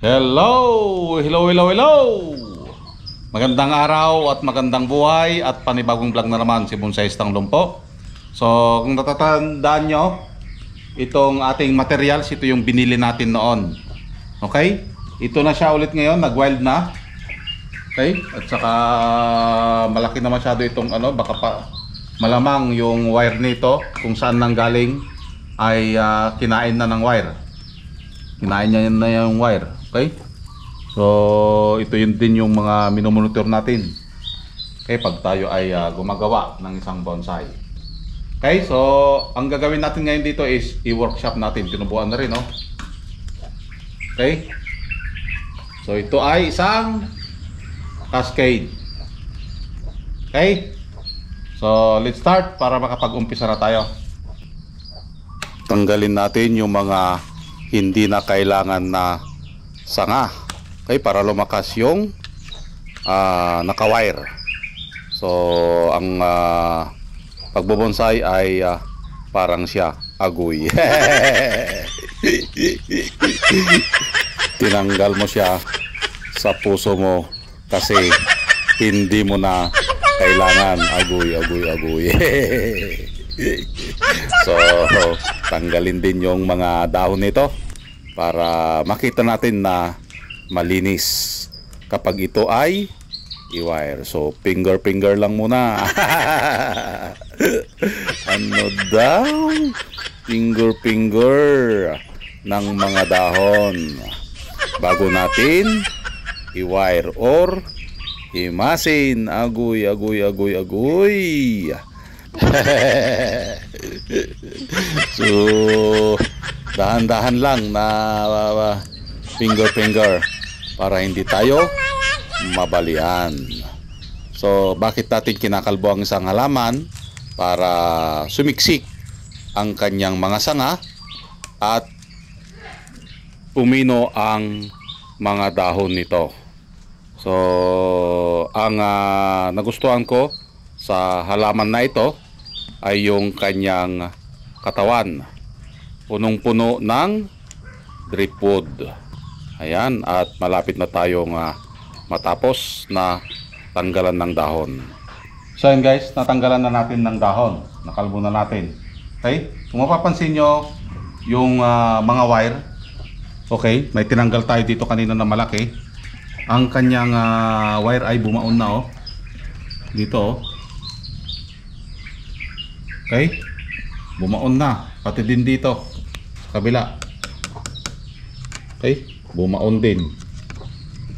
Hello! Hello, hello, hello! Magandang araw at magandang buhay at panibagong vlog na naman si Bonsaistang Lumpo. So, kung natatandaan nyo, itong ating materials, ito yung binili natin noon. Okay? Ito na siya ulit ngayon, nag-wild na. Okay? At saka malaki na masyado itong baka pa malamang yung wire nito kung saan nanggaling ay kinain na ng wire. Kinain niya na yung wire. Okay? So, ito yun din yung mga minomonitor natin. Okay, pag tayo ay gumagawa ng isang bonsai. Okay, so ang gagawin natin ngayon dito is i-workshop natin. Tinubuan na rin, no? Okay? So, ito ay isang cascade. Okay? So, let's start para makapag-umpisa na tayo. Tanggalin natin yung mga hindi na kailangan na sanga, okay, para lumakas yung naka-wire. So ang pagbobonsai ay parang siya agoy. Tinanggal mo siya sa puso mo kasi hindi mo na kailangan agoy. So tanggalin din yung mga dahon nito para makita natin na malinis kapag ito ay i-wire. So finger lang muna. Ano daw? Finger ng mga dahon bago natin i-wire or himasin. Agoy. So dahan-dahan lang na finger para hindi tayo mabalian. So bakit natin kinakalbo ang isang halaman? Para sumiksik ang kanyang mga sanga at pumino ang mga dahon nito. So ang nagustuhan ko sa halaman na ito ay yung kanyang katawan, punong-puno ng driftwood. Ayan, at malapit na tayong matapos na tanggalan ng dahon. So yun guys, natanggalan na natin ng dahon. Nakalbo na natin. Okay? Kung mapapansin nyo yung mga wire, okay, may tinanggal tayo dito kanina na malaki. Ang kanyang wire ay bumaon na, oh. Dito, oh. Okay? Bumaon na. Pati din dito. Kabila. Okay? Bumaon din.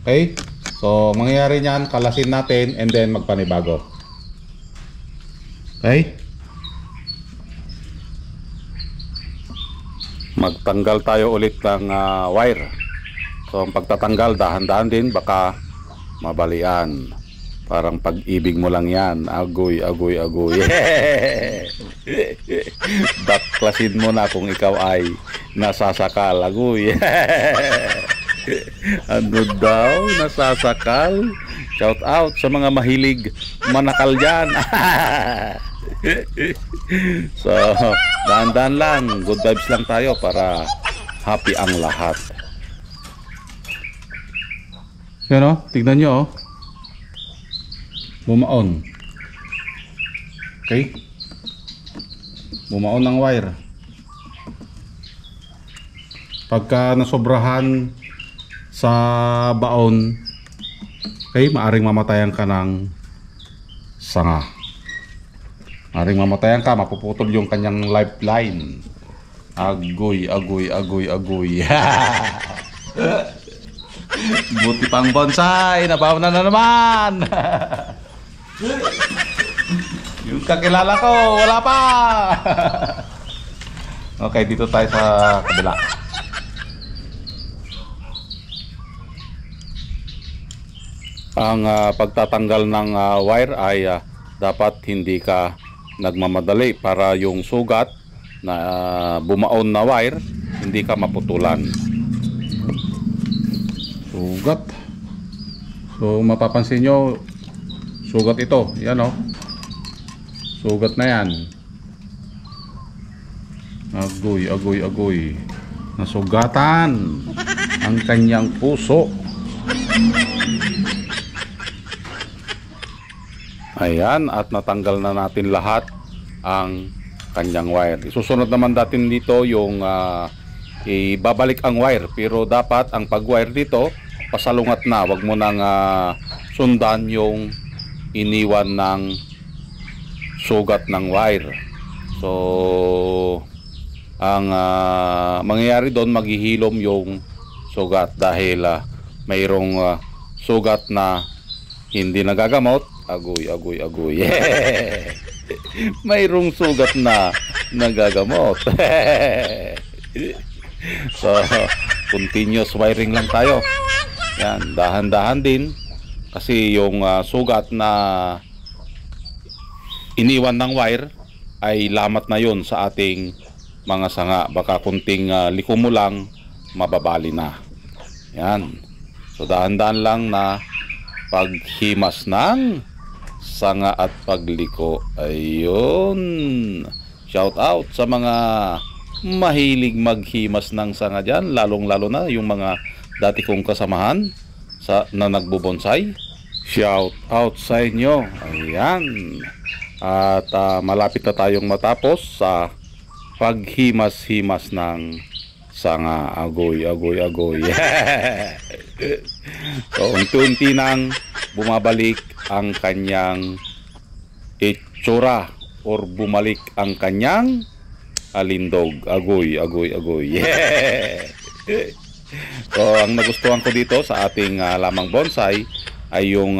Okay? So, mangyayari niyan, kalasin natin and then magpanibago. Okay? Magtanggal tayo ulit ng wire. So, ang pagtatanggal, dahan-dahan din, baka mabalian. Parang pag-ibig mo lang yan. Agoy. Baklasin mo na kung ikaw ay nasasakal. Agoy. Ano daw? Nasasakal? Shout out sa mga mahilig manakal dyan. So, dahan-dahan lang. Good vibes lang tayo para happy ang lahat. Yan, o. Tignan nyo, o. Bumaon. Okay? Bumaon ng wire. Pagka nasobrahan sa baon, okay, maaring mamatayan ka ng sanga. Maaring mamatayan ka, mapuputol yung kanyang lifeline. Agoy. Buti pang bonsai, nabaw na naman. Yung kakilala ko, wala pa. Okay, dito tayo sa kabila. Ang pagtatanggal ng wire ay dapat hindi ka nagmamadali para yung sugat na bumaon na wire hindi ka maputulan. Sugat. So mapapansin nyo, sugat ito. Yan, o. Sugat na yan. Agoy. Nasugatan. ang kanyang puso. Ayan, at natanggal na natin lahat ang kanyang wire. Isusunod naman natin dito yung ibabalik ang wire, pero dapat ang pag-wire dito pasalungat na, wag mo nang sundan yung iniwan ng sugat ng wire. So ang mangyayari doon, maghihilom yung sugat dahil mayroong sugat na hindi nagagamot. Agoy. Yeah. Mayroong sugat na nagagamot. So continuous wiring lang tayo. Yan, dahan-dahan din kasi yung sugat na iniwan ng wire ay lamat na yun sa ating mga sanga. Baka kunting liko mo lang, mababali na. Yan. So dahan-dahan lang na paghimas ng sanga at pagliko. Ayun. Shout out sa mga mahilig maghimas ng sanga dyan, lalong-lalo na yung mga dati kong kasamahan na nagbubonsai. Shout out sa inyo. Ayan. At malapit na tayong matapos sa paghimas-himas ng sanga. Agoy. So unti-unti nang bumabalik ang kanyang itsura or bumalik ang kanyang alindog. Agoy. Yeah. So ang nagustuhan ko dito sa ating lamang bonsai ay yung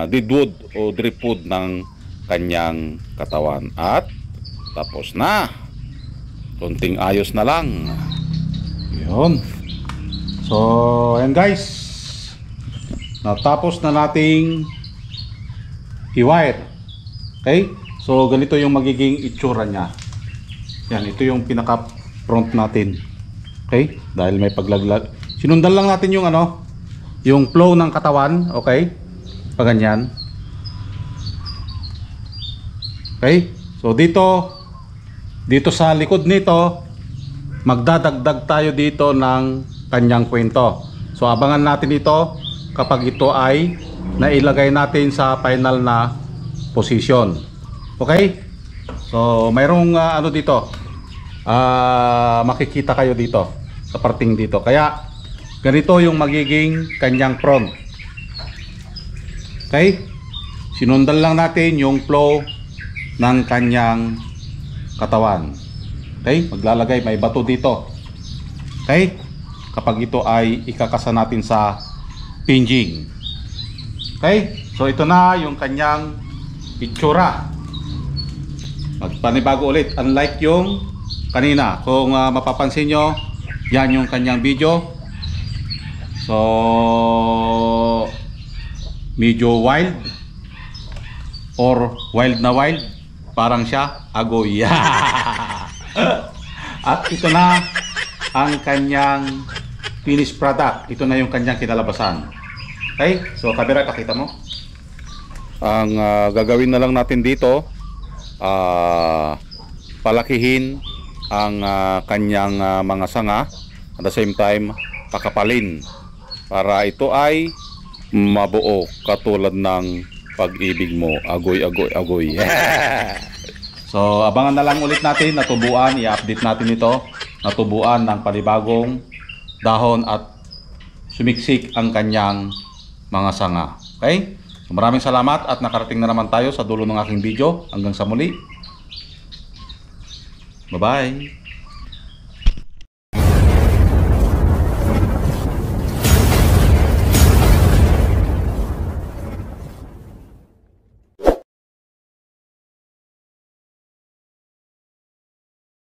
deadwood o driftwood ng kanyang katawan. At tapos na. Konting ayos na lang. Yun. So ayan guys, natapos na nating i-wire. Okay, so ganito yung magiging itsura nya. Yan, ito yung pinaka front natin. Okay, dahil may paglaglag, sinundan lang natin yung yung flow ng katawan. Okay, pag ganyan. Okay, so dito sa likod nito magdadagdag tayo dito ng kanyang kwento. So abangan natin ito kapag ito ay nailagay natin sa final na position. Okay? So mayroong dito. Makikita kayo dito sa parting dito. Kaya ganito yung magiging kanyang front. Okay? Sinundan lang natin yung flow ng kanyang katawan. Okay? Maglalagay, may bato dito. Okay? Kapag ito ay ikakasa natin sa pinging. Okay? So ito na yung kanyang itsura. Magpanibago ulit. Unlike yung kanina. Kung mapapansin nyo, yan yung kanyang video. So medyo wild or wild na wild. Parang siya agoy. At ito na ang kanyang finished product. Ito na yung kanyang kinalabasan. Okay? So camera, pakita mo. Ang gagawin na lang natin dito, palakihin ang kanyang mga sanga. At the same time, pakapalin para ito ay mabuo katulad ng pag-ibig mo. Agoy. So abangan na lang ulit natin, natubuan, i-update natin ito, natubuan ng panibagong dahon at sumiksik ang kanyang mga sanga. Okay? So, maraming salamat at nakarating na naman tayo sa dulo ng aking video. Hanggang sa muli. Bye-bye.